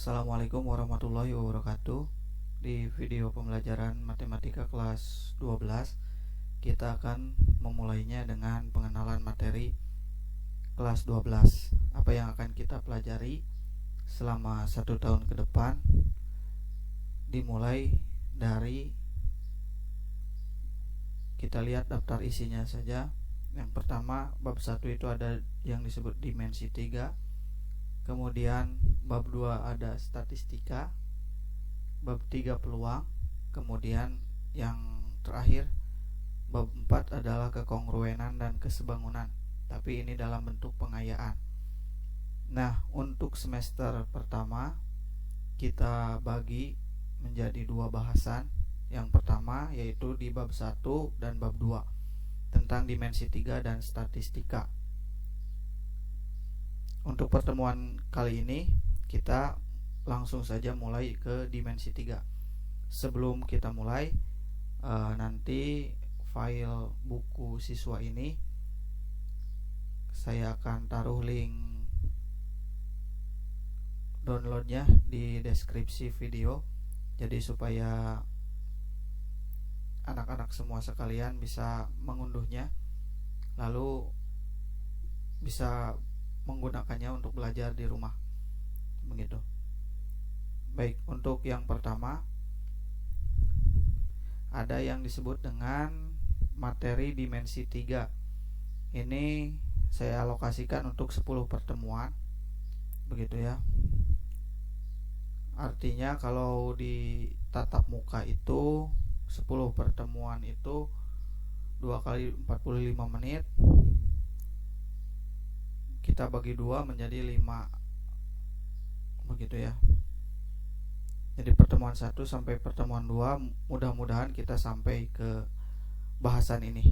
Assalamualaikum warahmatullahi wabarakatuh. Di video pembelajaran matematika kelas 12, kita akan memulainya dengan pengenalan materi kelas 12. Apa yang akan kita pelajari selama 1 tahun ke depan dimulai dari, kita lihat daftar isinya saja. Yang pertama, bab 1 itu ada yang disebut dimensi 3. Kemudian bab 2 ada statistika, bab 3 peluang, kemudian yang terakhir bab 4 adalah kekongruenan dan kesebangunan, tapi ini dalam bentuk pengayaan. Nah, untuk semester pertama kita bagi menjadi 2 bahasan. Yang pertama yaitu di bab 1 dan bab 2 tentang dimensi 3 dan statistika. Untuk pertemuan kali ini kita langsung saja mulai ke dimensi 3. Sebelum kita mulai, nanti file buku siswa ini saya akan taruh link downloadnya di deskripsi video, jadi supaya anak-anak semua sekalian bisa mengunduhnya lalu bisa menggunakannya untuk belajar di rumah, begitu. Baik, untuk yang pertama ada yang disebut dengan materi dimensi 3. Ini saya alokasikan untuk 10 pertemuan, begitu ya. Artinya kalau di tatap muka itu 10 pertemuan itu 2 kali 45 menit, kita bagi 2 menjadi 5, begitu ya. Jadi pertemuan 1 sampai pertemuan 2 mudah-mudahan kita sampai ke bahasan ini.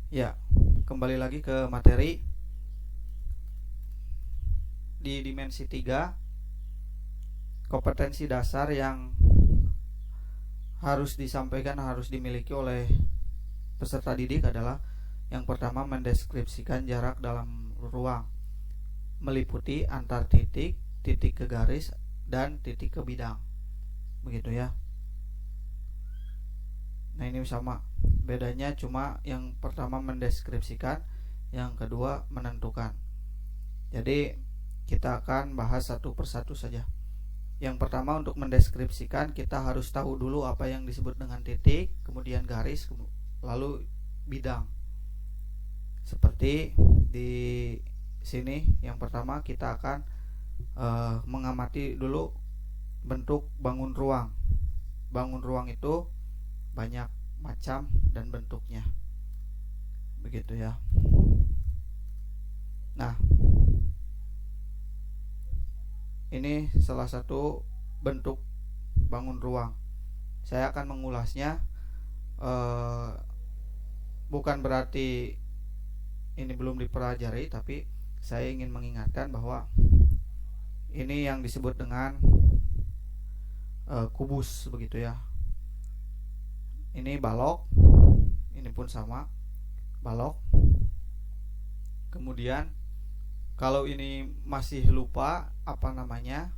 Ya, kembali lagi ke materi. Di dimensi 3, kompetensi dasar yang harus disampaikan, harus dimiliki oleh peserta didik adalah yang pertama, mendeskripsikan jarak dalam ruang, meliputi antar titik, titik ke garis, dan titik ke bidang, begitu ya. Nah, ini sama, bedanya cuma yang pertama mendeskripsikan, yang kedua menentukan. Jadi kita akan bahas satu persatu saja. Yang pertama, untuk mendeskripsikan kita harus tahu dulu apa yang disebut dengan titik, kemudian garis, lalu bidang. Seperti di sini, yang pertama kita akan mengamati dulu bentuk bangun ruang. Bangun ruang itu banyak macam dan bentuknya, begitu ya. Nah, ini salah satu bentuk bangun ruang. Saya akan mengulasnya, bukan berarti ini belum dipelajari, tapi saya ingin mengingatkan bahwa ini yang disebut dengan kubus, begitu ya. Ini balok, ini pun sama, balok. Kemudian kalau ini masih lupa apa namanya,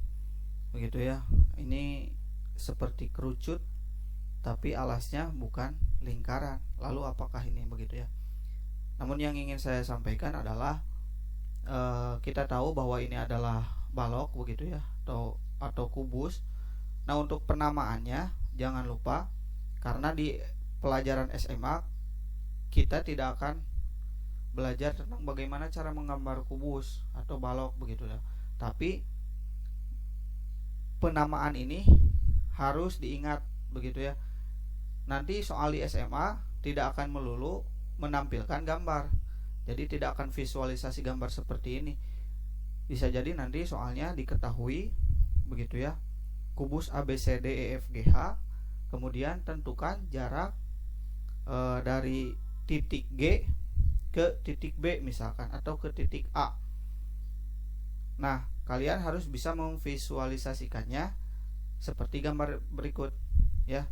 begitu ya, ini seperti kerucut tapi alasnya bukan lingkaran. Lalu apakah ini, begitu ya. Namun yang ingin saya sampaikan adalah kita tahu bahwa ini adalah balok, begitu ya, atau kubus. Nah, untuk penamaannya jangan lupa, karena di pelajaran SMA kita tidak akan belajar tentang bagaimana cara menggambar kubus atau balok, begitu ya. Tapi penamaan ini harus diingat, begitu ya. Nanti soal di SMA tidak akan melulu menampilkan gambar, jadi tidak akan visualisasi gambar seperti ini. Bisa jadi nanti soalnya diketahui, begitu ya, kubus ABCDEFGH, kemudian tentukan jarak dari titik G ke titik B misalkan, atau ke titik A. Nah, kalian harus bisa memvisualisasikannya seperti gambar berikut ya.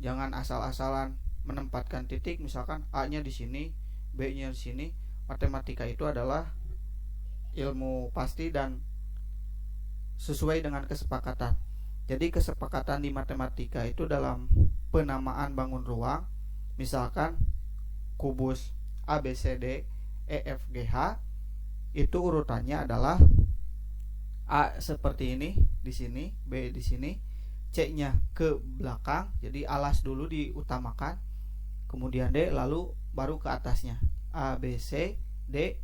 Jangan asal-asalan menempatkan titik, misalkan A-nya di sini, B-nya di sini. Matematika itu adalah ilmu pasti dan sesuai dengan kesepakatan. Jadi kesepakatan di matematika itu dalam penamaan bangun ruang, misalkan kubus ABCD EFGH, itu urutannya adalah A seperti ini di sini, B di sini, C-nya ke belakang, jadi alas dulu diutamakan, kemudian D, lalu baru ke atasnya A B C D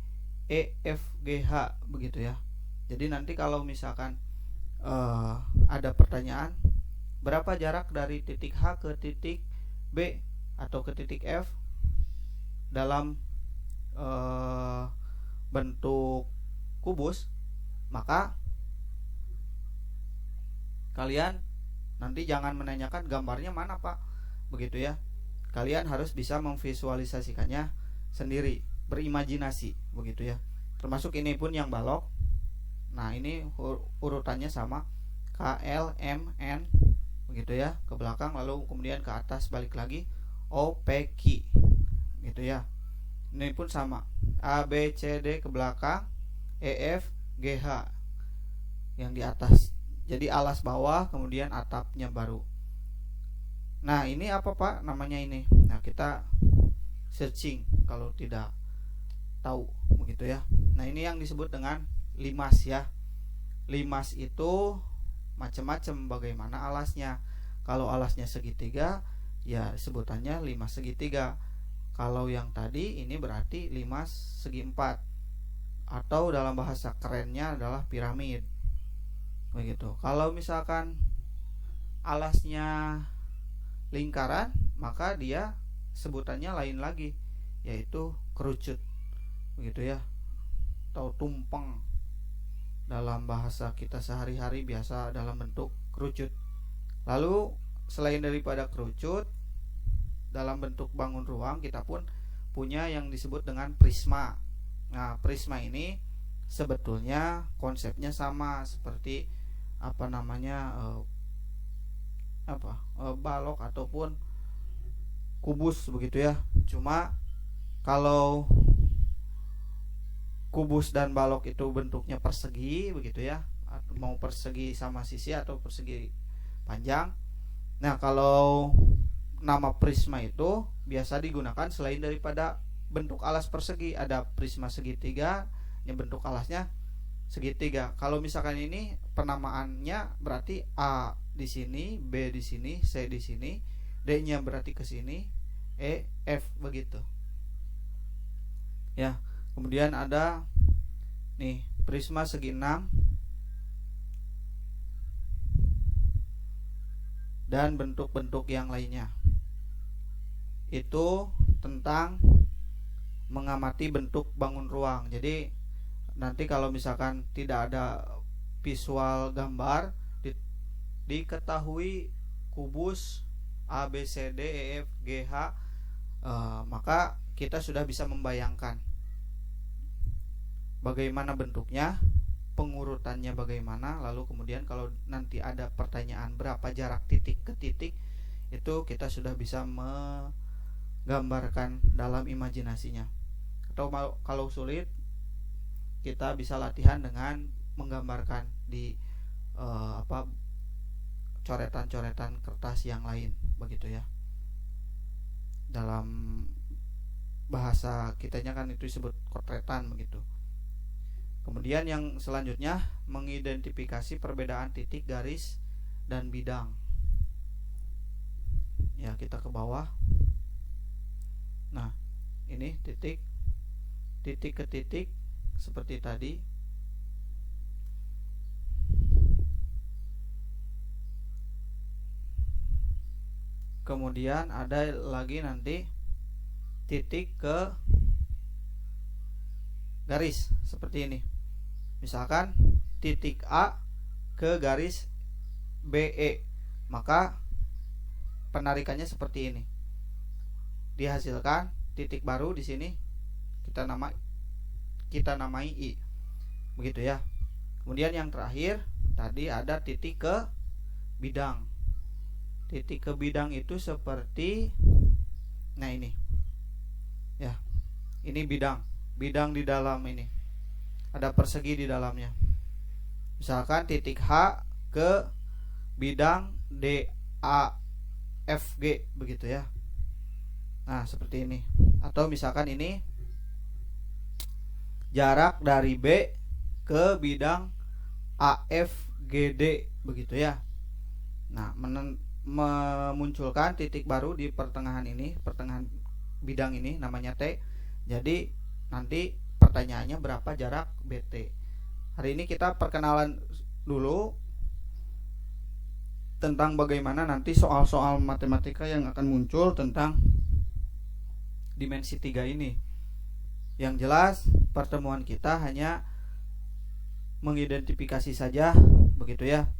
E F G H, begitu ya. Jadi nanti kalau misalkan ada pertanyaan berapa jarak dari titik H ke titik B atau ke titik F dalam bentuk kubus, maka kalian nanti jangan menanyakan gambarnya mana Pak, begitu ya. Kalian harus bisa memvisualisasikannya sendiri, berimajinasi, begitu ya. Termasuk ini pun yang balok. Nah ini urutannya sama, K, L, M, N, begitu ya, ke belakang lalu kemudian ke atas balik lagi O, P, Q, gitu ya. Ini pun sama, A, B, C, D ke belakang, E, F, G, H yang di atas. Jadi alas bawah, kemudian atapnya baru. Nah ini apa Pak namanya ini? Nah kita searching kalau tidak tahu, begitu ya. Nah ini yang disebut dengan limas ya. Limas itu macam-macam bagaimana alasnya. Kalau alasnya segitiga, ya sebutannya limas segitiga. Kalau yang tadi ini berarti limas segi empat, atau dalam bahasa kerennya adalah piramid, begitu. Kalau misalkan alasnya lingkaran, maka dia sebutannya lain lagi, yaitu kerucut, begitu ya, atau tumpeng dalam bahasa kita sehari-hari biasa dalam bentuk kerucut. Lalu selain daripada kerucut, dalam bentuk bangun ruang kita pun punya yang disebut dengan prisma. Nah prisma ini sebetulnya konsepnya sama seperti balok ataupun kubus, begitu ya. Cuma kalau kubus dan balok itu bentuknya persegi, begitu ya, mau persegi sama sisi atau persegi panjang. Nah kalau nama prisma itu biasa digunakan selain daripada bentuk alas persegi, ada prisma segitiga yang bentuk alasnya segitiga. Kalau misalkan ini penamaannya berarti A di sini, B di sini, C di sini, D-nya berarti ke sini, E, F, begitu. Ya, kemudian ada nih prisma segi 6 dan bentuk-bentuk yang lainnya. Itu tentang mengamati bentuk bangun ruang. Jadi nanti kalau misalkan tidak ada visual gambar, diketahui kubus A B C D E F G H, maka kita sudah bisa membayangkan bagaimana bentuknya, pengurutannya bagaimana. Lalu kemudian kalau nanti ada pertanyaan berapa jarak titik ke titik, itu kita sudah bisa menggambarkan dalam imajinasinya. Atau kalau sulit, kita bisa latihan dengan menggambarkan di coretan-coretan kertas yang lain, begitu ya. Dalam bahasa kitanya kan itu disebut kotretan, begitu. Kemudian yang selanjutnya mengidentifikasi perbedaan titik, garis, dan bidang. Ya kita ke bawah. Nah ini titik ke titik seperti tadi. Kemudian ada lagi nanti titik ke garis seperti ini. Misalkan titik A ke garis BE, maka penarikannya seperti ini. Dihasilkan titik baru di sini, kita namai I, begitu ya. Kemudian yang terakhir tadi ada titik ke bidang. Titik ke bidang itu seperti, nah ini ya, ini bidang di dalam ini. ada persegi di dalamnya. Misalkan titik H ke bidang DAFG begitu ya. Nah, seperti ini. Atau misalkan ini jarak dari B ke bidang AFGD begitu ya. Nah, memunculkan titik baru di pertengahan ini, pertengahan bidang ini namanya T. Jadi nanti pertanyaannya berapa jarak BT. Hari ini kita perkenalan dulu tentang bagaimana nanti soal-soal matematika yang akan muncul tentang dimensi 3 ini. Yang jelas pertemuan kita hanya mengidentifikasi saja begitu ya,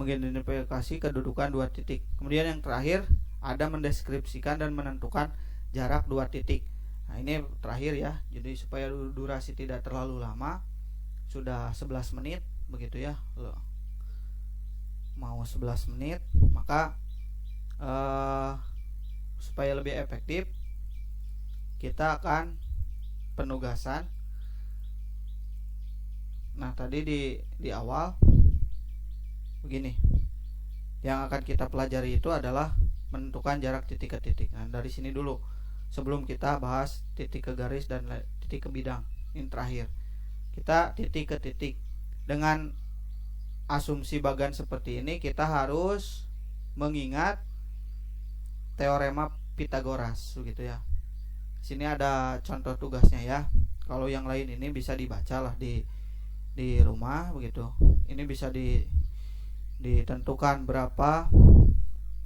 mengidentifikasi kedudukan dua titik. Kemudian yang terakhir ada mendeskripsikan dan menentukan jarak dua titik. Nah, ini terakhir ya. Jadi supaya durasi tidak terlalu lama, sudah 11 menit begitu ya. Mau 11 menit, maka supaya lebih efektif kita akan penugasan. Nah, tadi di awal begini. Yang akan kita pelajari itu adalah menentukan jarak titik ke titik. Nah, dari sini dulu sebelum kita bahas titik ke garis dan titik ke bidang. Ini terakhir. Kita titik ke titik. Dengan asumsi bagan seperti ini, kita harus mengingat teorema Pitagoras begitu ya. Sini ada contoh tugasnya ya. Kalau yang lain ini bisa dibaca lah di rumah begitu. Ini bisa ditentukan berapa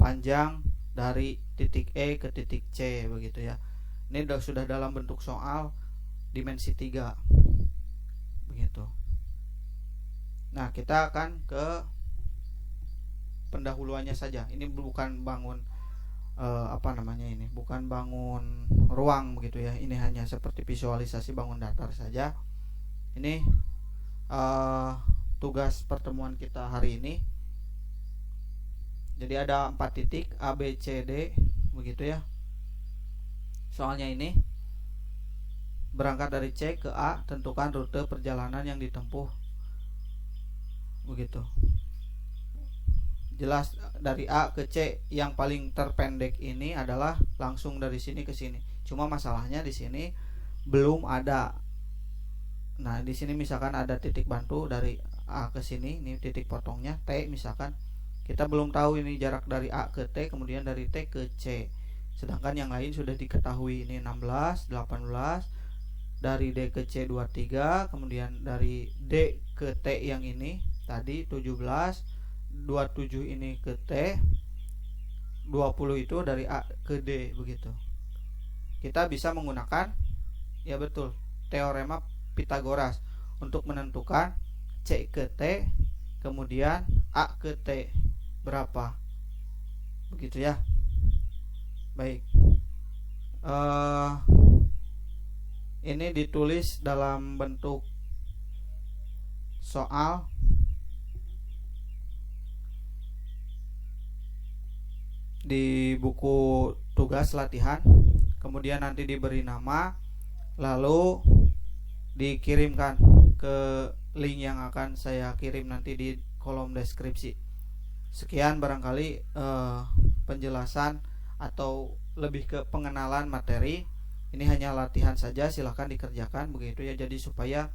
panjang dari titik E ke titik C begitu ya. Ini sudah dalam bentuk soal dimensi 3 begitu. Nah, kita akan ke pendahuluannya saja. Ini bukan bangun ini bukan bangun ruang begitu ya. Ini hanya seperti visualisasi bangun datar saja. Ini tugas pertemuan kita hari ini. Jadi ada 4 titik A, B, C, D begitu ya. Soalnya ini berangkat dari C ke A, tentukan rute perjalanan yang ditempuh begitu. Jelas dari A ke C yang paling terpendek ini adalah langsung dari sini ke sini. Cuma masalahnya di sini belum ada. Nah, di sini misalkan ada titik bantu dari A ke sini, ini titik potongnya T misalkan. Kita belum tahu ini jarak dari A ke T, kemudian dari T ke C. Sedangkan yang lain sudah diketahui, ini 16, 18, dari D ke C 23, kemudian dari D ke T yang ini tadi 17, 27 ini ke T, 20 itu dari A ke D begitu. Kita bisa menggunakan ya betul teorema Pitagoras untuk menentukan C ke T, kemudian A ke T berapa begitu ya. Baik, ini ditulis dalam bentuk soal di buku tugas latihan, kemudian nanti diberi nama, lalu dikirimkan ke link yang akan saya kirim nanti di kolom deskripsi. Sekian barangkali penjelasan atau lebih ke pengenalan materi. Ini hanya latihan saja, silahkan dikerjakan begitu ya. Jadi supaya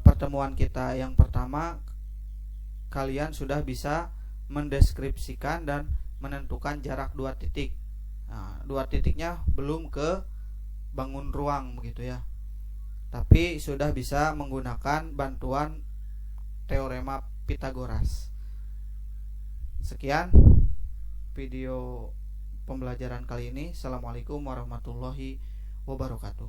pertemuan kita yang pertama kalian sudah bisa mendeskripsikan dan menentukan jarak dua titik. Nah, dua titiknya belum ke bangun ruang begitu ya, tapi sudah bisa menggunakan bantuan teorema Pitagoras. Sekian video pembelajaran kali ini. Assalamualaikum warahmatullahi wabarakatuh.